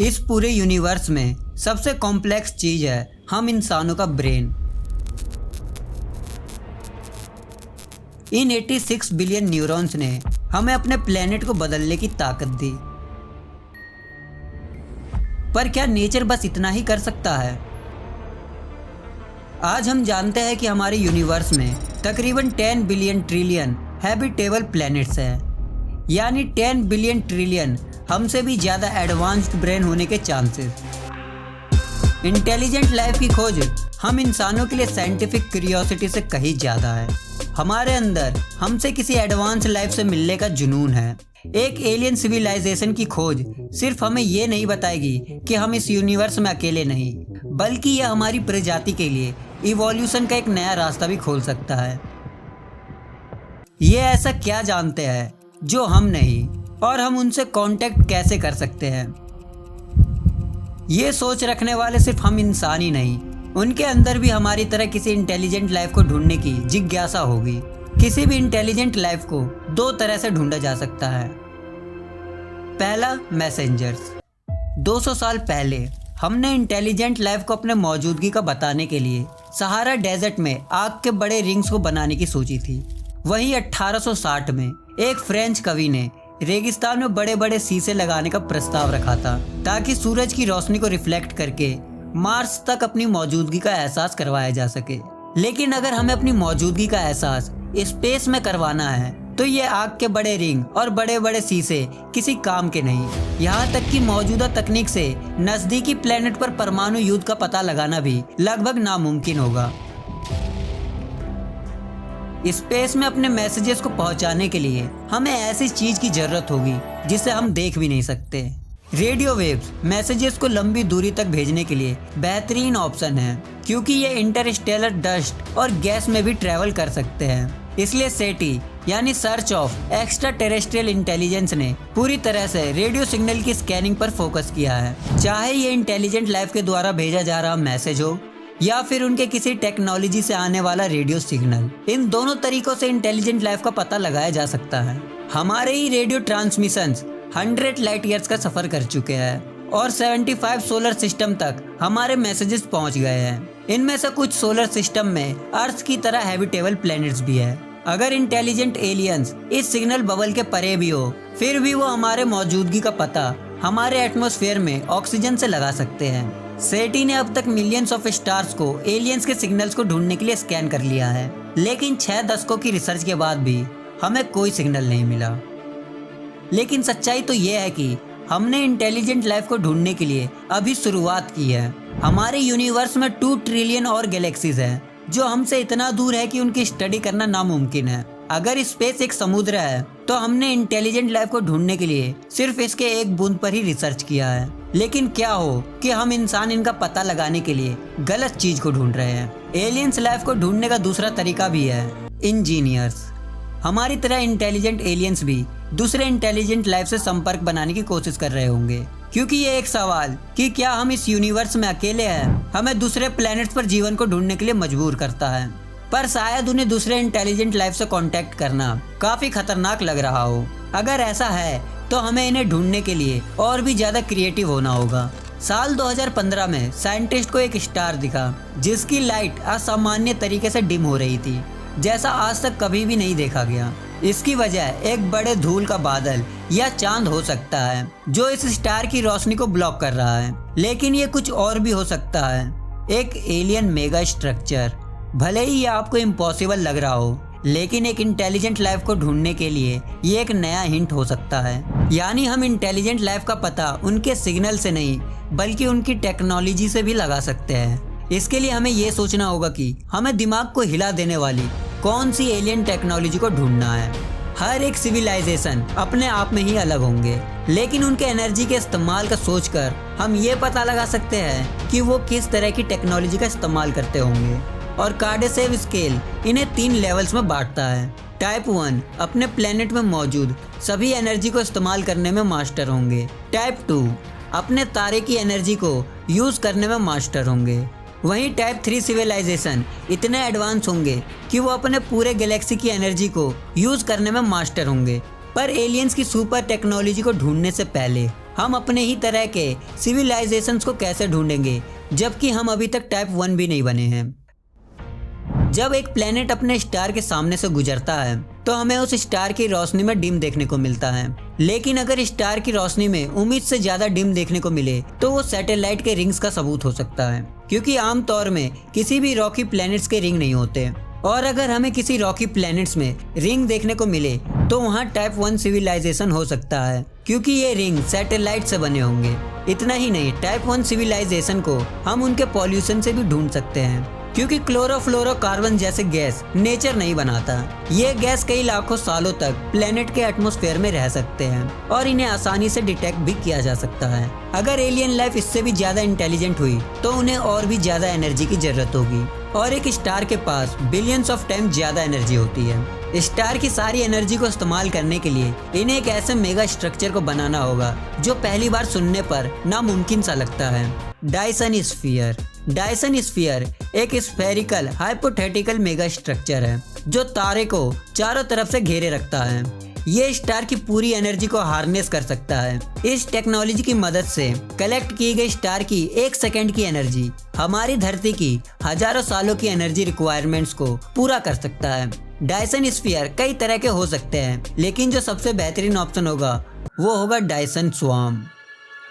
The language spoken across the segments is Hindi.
इस पूरे यूनिवर्स में सबसे कॉम्प्लेक्स चीज है हम इंसानों का ब्रेन। इन 86 बिलियन न्यूरॉन्स ने हमें अपने प्लेनेट को बदलने की ताकत दी। पर क्या नेचर बस इतना ही कर सकता है? आज हम जानते हैं कि हमारे यूनिवर्स में तकरीबन 10 बिलियन ट्रिलियन हैबिटेबल प्लैनेट्स हैं, यानी 10 बिलियन ट्रिलियन हमसे भी ज़्यादा एडवांस्ड ब्रेन होने के चांसेस। इंटेलिजेंट लाइफ की खोज हम इंसानों के लिए साइंटिफिक क्यूरियोसिटी से कहीं ज़्यादा है। हमारे अंदर हमसे किसी एडवांस लाइफ से मिलने का जुनून है। एक एलियन सिविलाइजेशन की खोज सिर्फ हमें ये नहीं बताएगी कि हम इस यूनिवर्स में अकेले नहीं, बल्कि यह हमारी प्रजाति के लिए इवोल्यूशन का एक नया रास्ता भी खोल सकता है। ये ऐसा क्या जानते हैं जो हम नहीं, और हम उनसे कांटेक्ट कैसे कर सकते हैं? ये सोच रखने वाले सिर्फ हम इंसान ही नहीं, उनके अंदर भी हमारी तरह किसी इंटेलिजेंट लाइफ को ढूंढने की जिज्ञासा होगी। किसी भी इंटेलिजेंट लाइफ को दो तरह से ढूंढा जा सकता है। पहला, मैसेंजर्स। 200 साल पहले हमने इंटेलिजेंट लाइफ को अपने मौजूदगी का बताने के लिए सहारा डेजर्ट में आग के बड़े रिंग्स को बनाने की सोची थी। वहीं 1860 में एक फ्रेंच कवि ने रेगिस्तान में बड़े बड़े शीशे लगाने का प्रस्ताव रखा था, ताकि सूरज की रोशनी को रिफ्लेक्ट करके मार्स तक अपनी मौजूदगी का एहसास करवाया जा सके। लेकिन अगर हमें अपनी मौजूदगी का एहसास स्पेस में करवाना है तो ये आग के बड़े रिंग और बड़े बड़े शीशे किसी काम के नहीं। यहाँ तक कि मौजूदा तकनीक से नजदीकी प्लेनेट पर परमाणु युद्ध का पता लगाना भी लगभग नामुमकिन होगा। स्पेस में अपने मैसेजेस को पहुंचाने के लिए हमें ऐसी चीज की जरूरत होगी जिसे हम देख भी नहीं सकते। रेडियो वेव्स मैसेजेस को लंबी दूरी तक भेजने के लिए बेहतरीन ऑप्शन है, क्योंकि ये इंटरस्टेलर डस्ट और गैस में भी ट्रैवल कर सकते हैं। इसलिए सेटी यानी search of extra terrestrial intelligence ने पूरी तरह से रेडियो सिग्नल की स्कैनिंग पर फोकस किया है। चाहे ये इंटेलिजेंट लाइफ के द्वारा भेजा जा रहा मैसेज हो या फिर उनके किसी टेक्नोलॉजी से आने वाला रेडियो सिग्नल, इन दोनों तरीकों से इंटेलिजेंट लाइफ का पता लगाया जा सकता है। हमारे ही रेडियो ट्रांसमिशंस 100 लाइट ईयर्स का सफर कर चुके हैं और 75 सोलर सिस्टम तक हमारे मैसेजेस पहुंच गए हैं। इनमें से कुछ सोलर सिस्टम में अर्थ की तरह हैबिटेबल प्लैनेट्स भी है। अगर इंटेलिजेंट एलियंस इस सिग्नल बबल के परे भी हो, फिर भी वो हमारे मौजूदगी का पता हमारे एटमॉस्फेयर में ऑक्सीजन से लगा सकते हैं। सेटी ने अब तक मिलियंस ऑफ स्टार्स को एलियंस के सिग्नल्स को ढूंढने के लिए स्कैन कर लिया है, लेकिन 6 दशकों की रिसर्च के बाद भी हमें कोई सिग्नल नहीं मिला। लेकिन सच्चाई तो ये है कि हमने इंटेलिजेंट लाइफ को ढूंढने के लिए अभी शुरुआत की है। हमारे यूनिवर्स में 2 ट्रिलियन और गैलेक्सीज हैं जो हमसे इतना दूर है कि उनकी स्टडी करना नामुमकिन है। अगर स्पेस एक समुद्र है तो हमने इंटेलिजेंट लाइफ को ढूंढने के लिए सिर्फ इसके एक बूंद पर ही रिसर्च किया है। लेकिन क्या हो कि हम इंसान इनका पता लगाने के लिए गलत चीज को ढूंढ रहे हैं। एलियंस लाइफ को ढूंढने का दूसरा तरीका भी है, इंजीनियर्स। हमारी तरह इंटेलिजेंट एलियंस भी दूसरे इंटेलिजेंट लाइफ से संपर्क बनाने की कोशिश कर रहे होंगे, क्योंकि ये एक सवाल कि क्या हम इस यूनिवर्स में अकेले हैं हमें दूसरे प्लैनेट्स पर जीवन को ढूंढने के लिए मजबूर करता है। पर शायद उन्हें दूसरे इंटेलिजेंट लाइफ से कांटेक्ट करना काफी खतरनाक लग रहा हो। अगर ऐसा है तो हमें इन्हें ढूंढने के लिए और भी ज्यादा क्रिएटिव होना होगा। साल 2015 में साइंटिस्ट को एक स्टार दिखा जिसकी लाइट असामान्य तरीके से डिम हो रही थी, जैसा आज तक कभी भी नहीं देखा गया। इसकी वजह एक बड़े धूल का बादल या चांद हो सकता है जो इस स्टार की रोशनी को ब्लॉक कर रहा है। लेकिन ये कुछ और भी हो सकता है, एक एलियन मेगा स्ट्रक्चर। भले ही ये आपको इम्पॉसिबल लग रहा हो, लेकिन एक इंटेलिजेंट लाइफ को ढूंढने के लिए ये एक नया हिंट हो सकता है। यानी हम इंटेलिजेंट लाइफ का पता उनके सिग्नल से नहीं, बल्कि उनकी टेक्नोलॉजी से भी लगा सकते हैं। इसके लिए हमें ये सोचना होगा कि हमें दिमाग को हिला देने वाली कौन सी एलियन टेक्नोलॉजी को ढूंढना है। हर एक सिविलाइजेशन अपने आप में ही अलग होंगे, लेकिन उनके एनर्जी के इस्तेमाल का सोचकर हम ये पता लगा सकते हैं कि वो किस तरह की टेक्नोलॉजी का इस्तेमाल करते होंगे। और कार्डेसेव स्केल इन्हें 3 लेवल्स में बांटता है। टाइप 1 अपने प्लेनेट में मौजूद सभी एनर्जी को इस्तेमाल करने में मास्टर होंगे। टाइप 2 अपने तारे की एनर्जी को यूज करने में मास्टर होंगे। वहीं टाइप 3 सिविलाइजेशन इतने एडवांस होंगे कि वो अपने पूरे गैलेक्सी की एनर्जी को यूज करने में मास्टर होंगे। पर एलियंस की सुपर टेक्नोलॉजी को ढूंढने से पहले हम अपने ही तरह के सिविलाइजेशंस को कैसे ढूंढेंगे, जबकि हम अभी तक टाइप 1 भी नहीं बने हैं। जब एक प्लेनेट अपने स्टार के सामने से गुजरता है तो हमें उस स्टार की रोशनी में डिम देखने को मिलता है, लेकिन अगर स्टार की रोशनी में उम्मीद से ज्यादा डिम देखने को मिले तो वो सैटेलाइट के रिंग्स का सबूत हो सकता है, क्योंकि आमतौर में किसी भी रॉकी प्लैनेट्स के रिंग नहीं होते। और अगर हमें किसी रॉकी प्लैनेट्स में रिंग देखने को मिले तो वहाँ टाइप 1 सिविलाइजेशन हो सकता है, क्योंकि ये रिंग सैटेलाइट से बने होंगे। इतना ही नहीं, टाइप 1 सिविलाइजेशन को हम उनके पॉल्यूशन से भी ढूंढ सकते हैं, क्योंकि क्लोरोफ्लोरोकार्बन जैसे गैस नेचर नहीं बनाता। ये गैस कई लाखों सालों तक प्लेनेट के एटमॉस्फेयर में रह सकते हैं और इन्हें आसानी से डिटेक्ट भी किया जा सकता है। अगर एलियन लाइफ इससे भी ज्यादा इंटेलिजेंट हुई तो उन्हें और भी ज्यादा एनर्जी की जरूरत होगी, और एक स्टार के पास बिलियंस ऑफ टाइम ज्यादा एनर्जी होती है। स्टार की सारी एनर्जी को इस्तेमाल करने के लिए इन्हें एक ऐसे मेगा स्ट्रक्चर को बनाना होगा जो पहली बार सुनने पर नामुमकिन सा लगता है। Dyson sphere. डायसन स्फीयर एक स्फेरिकल हाइपोथेटिकल मेगा स्ट्रक्चर है जो तारे को चारों तरफ से घेरे रखता है। ये स्टार की पूरी एनर्जी को हार्नेस कर सकता है। इस टेक्नोलॉजी की मदद से कलेक्ट की गई स्टार की 1 सेकंड की एनर्जी हमारी धरती की हजारों सालों की एनर्जी रिक्वायरमेंट्स को पूरा कर सकता है। डायसन स्फीयर कई तरह के हो सकते हैं, लेकिन जो सबसे बेहतरीन ऑप्शन होगा वो होगा डायसन स्वार्म।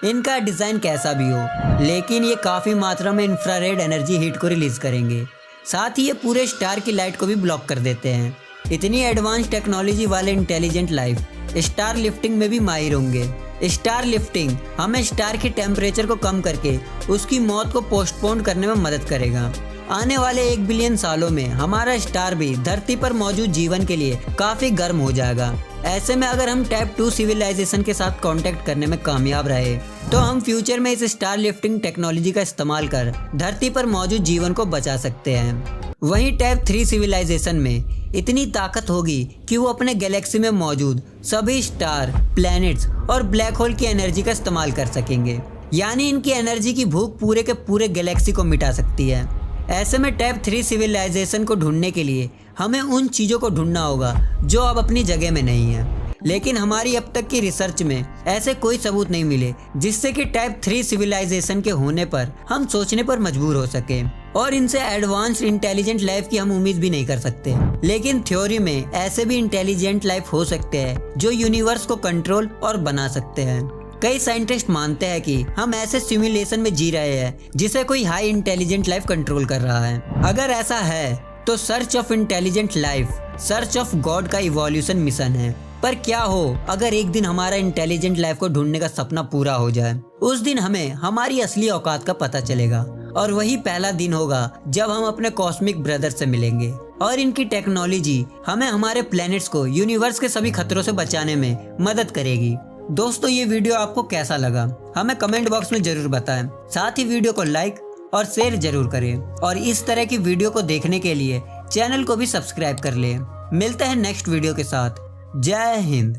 इनका डिज़ाइन कैसा भी हो, लेकिन ये काफ़ी मात्रा में इंफ्रारेड एनर्जी हीट को रिलीज करेंगे। साथ ही ये पूरे स्टार की लाइट को भी ब्लॉक कर देते हैं। इतनी एडवांस टेक्नोलॉजी वाले इंटेलिजेंट लाइफ स्टार लिफ्टिंग में भी माहिर होंगे। स्टार लिफ्टिंग हमें स्टार के टेम्परेचर को कम करके उसकी मौत को पोस्टपोन करने में मदद करेगा। आने वाले 1 बिलियन सालों में हमारा स्टार भी धरती पर मौजूद जीवन के लिए काफ़ी गर्म हो जाएगा। ऐसे में अगर हम टाइप 2 सिविलाइजेशन के साथ कांटेक्ट करने में कामयाब रहे तो हम फ्यूचर में इस स्टार लिफ्टिंग टेक्नोलॉजी का इस्तेमाल कर धरती पर मौजूद जीवन को बचा सकते हैं। वहीं टाइप 3 सिविलाइजेशन में इतनी ताकत होगी कि वो अपने गैलेक्सी में मौजूद सभी स्टार, प्लैनेट्स और ब्लैक होल की एनर्जी का इस्तेमाल कर सकेंगे। यानी इनकी एनर्जी की भूख पूरे के पूरे गैलेक्सी को मिटा सकती है। ऐसे में टाइप 3 सिविलाइजेशन को ढूंढने के लिए हमें उन चीज़ों को ढूंढना होगा जो अब अपनी जगह में नहीं है, लेकिन हमारी अब तक की रिसर्च में ऐसे कोई सबूत नहीं मिले जिससे कि टाइप 3 सिविलाइजेशन के होने पर हम सोचने पर मजबूर हो सके, और इनसे एडवांस्ड इंटेलिजेंट लाइफ की हम उम्मीद भी नहीं कर सकते। लेकिन थ्योरी में ऐसे भी इंटेलिजेंट लाइफ हो सकते हैं जो यूनिवर्स को कंट्रोल और बना सकते हैं। कई साइंटिस्ट मानते हैं कि हम ऐसे सिमुलेशन में जी रहे हैं जिसे कोई हाई इंटेलिजेंट लाइफ कंट्रोल कर रहा है। अगर ऐसा है तो search of intelligent life search of God का इवोल्यूशन मिशन है। पर क्या हो अगर एक दिन हमारा इंटेलिजेंट लाइफ को ढूंढने का सपना पूरा हो जाए? उस दिन हमें हमारी असली औकात का पता चलेगा, और वही पहला दिन होगा जब हम अपने कॉस्मिक ब्रदर से मिलेंगे, और इनकी टेक्नोलॉजी हमें हमारे प्लैनेट्स को यूनिवर्स के सभी खतरों से बचाने में मदद करेगी। दोस्तों, ये वीडियो आपको कैसा लगा हमें कमेंट बॉक्स में जरूर बताएं। साथ ही वीडियो को लाइक और शेयर जरूर करें, और इस तरह की वीडियो को देखने के लिए चैनल को भी सब्सक्राइब कर लें। मिलते हैं नेक्स्ट वीडियो के साथ। जय हिंद।